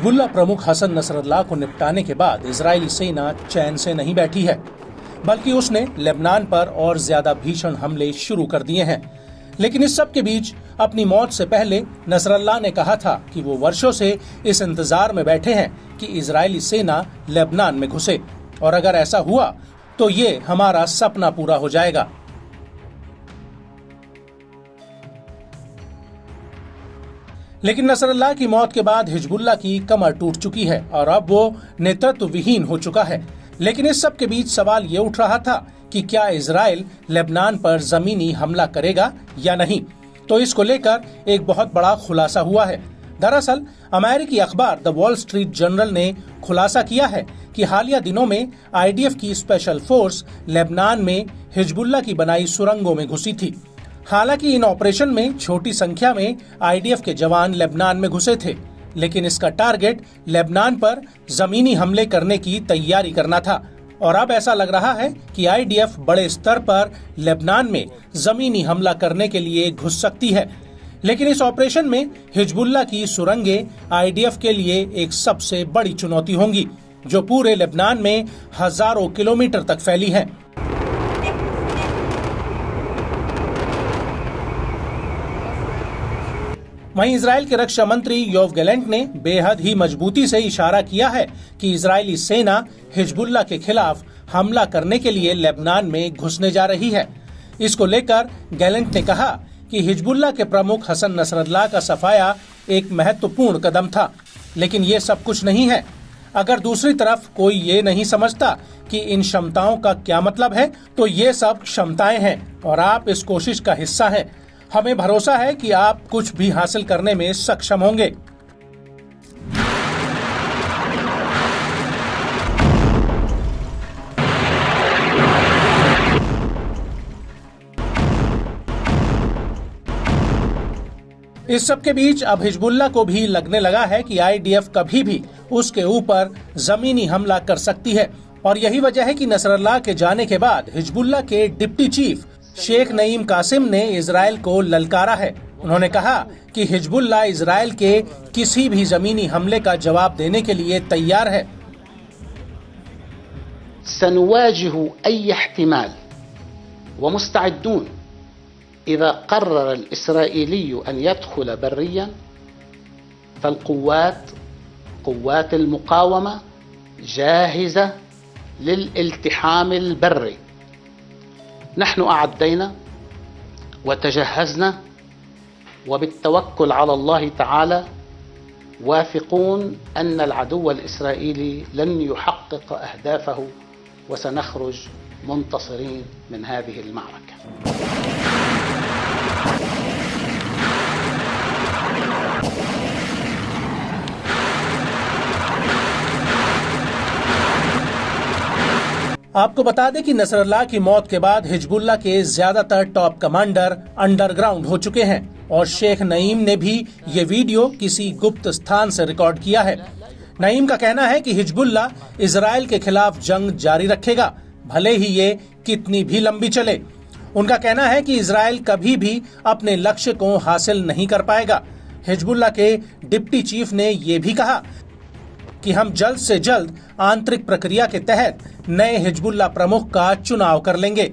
Hezbollah प्रमुख Hassan Nasrallah को निपटाने के बाद इजरायली सेना चैन से नहीं बैठी है, बल्कि उसने लेबनान पर और ज्यादा भीषण हमले शुरू कर दिए हैं। लेकिन इस सब के बीच अपनी मौत से पहले नसरल्लाह ने कहा था कि वो वर्षों से इस इंतजार में बैठे हैं कि इजरायली सेना लेबनान में घुसे, और अगर ऐसा हुआ तो ये हमारा सपना पूरा हो जाएगा। लेकिन नसरल्लाह की मौत के बाद हिजबुल्लाह की कमर टूट चुकी है और अब वो नेतृत्व विहीन हो चुका है। लेकिन इस सब के बीच सवाल ये उठ रहा था कि क्या इजराइल लेबनान पर जमीनी हमला करेगा या नहीं। तो इसको लेकर एक बहुत बड़ा खुलासा हुआ है। दरअसल अमेरिकी अखबार द वॉल स्ट्रीट जर्नल ने खुलासा किया है कि हालिया दिनों में आईडीएफ की स्पेशल फोर्स लेबनान में हिजबुल्लाह की बनाई सुरंगों में घुसी थी। हालांकि इन ऑपरेशन में छोटी संख्या में आईडीएफ के जवान लेबनान में घुसे थे, लेकिन इसका टारगेट लेबनान पर जमीनी हमले करने की तैयारी करना था। और अब ऐसा लग रहा है कि आईडीएफ बड़े स्तर पर लेबनान में जमीनी हमला करने के लिए घुस सकती है। लेकिन इस ऑपरेशन में हिजबुल्लाह की सुरंगें आईडीएफ के लिए एक सबसे बड़ी चुनौती होंगी, जो पूरे लेबनान में हजारों किलोमीटर तक फैली है। वहीं इजराइल के रक्षा मंत्री योव गैलेंट ने बेहद ही मजबूती से इशारा किया है कि इजरायली सेना हिजबुल्लाह के खिलाफ हमला करने के लिए लेबनान में घुसने जा रही है। इसको लेकर गैलेंट ने कहा कि हिजबुल्लाह के प्रमुख हसन नसरल्लाह का सफाया एक महत्वपूर्ण कदम था, लेकिन ये सब कुछ नहीं है। अगर दूसरी तरफ कोई ये नहीं समझता कि इन क्षमताओं का क्या मतलब है, तो ये सब क्षमताएं हैं और आप इस कोशिश का हिस्सा हैं। हमें भरोसा है कि आप कुछ भी हासिल करने में सक्षम होंगे। इस सब के बीच अब हिजबुल्लाह को भी लगने लगा है कि आईडीएफ कभी भी उसके ऊपर जमीनी हमला कर सकती है, और यही वजह है कि नसरल्लाह के जाने के बाद हिजबुल्लाह के डिप्टी चीफ शेख नईम कासिम ने इजराइल को ललकारा है। उन्होंने कहा कि हिजबुल्लाह इजराइल के किसी भी जमीनी हमले का जवाब देने के लिए तैयार है। सनुवाजिहु अय्य इह्तिमाल व मुस्तअद्दून इज़ा क़र्रर अल-इस्राईली अन यदख़ुल बर्रियन क़ुव्वात अल-मुक़ावमा जाहिज़ा लिल-इल्तिहाम अल-बर्री। नहन अअद्दैना व तजहज़ना व बित्तवक्कुल अला अल्लाह तआला वाफ़िक़ून अन्न अल-अदुव्व अल-इस्राईली लन युहक़्क़िक़ अहदाफ़हु व सनख़रुज मुंतसिरीन मिन हाज़िहि अल-मअरका। आपको बता दें कि नसरल्लाह की मौत के बाद हिजबुल्लाह के ज्यादातर टॉप कमांडर अंडरग्राउंड हो चुके हैं, और शेख नईम ने भी ये वीडियो किसी गुप्त स्थान से रिकॉर्ड किया है। नईम का कहना है कि हिजबुल्लाह इजराइल के खिलाफ जंग जारी रखेगा, भले ही ये कितनी भी लंबी चले। उनका कहना है कि इजराइल कभी भी अपने लक्ष्य को हासिल नहीं कर पाएगा। हिजबुल्लाह के डिप्टी चीफ ने ये भी कहा कि हम जल्द से जल्द आंतरिक प्रक्रिया के तहत नए हिजबुल्लाह प्रमुख का चुनाव कर लेंगे।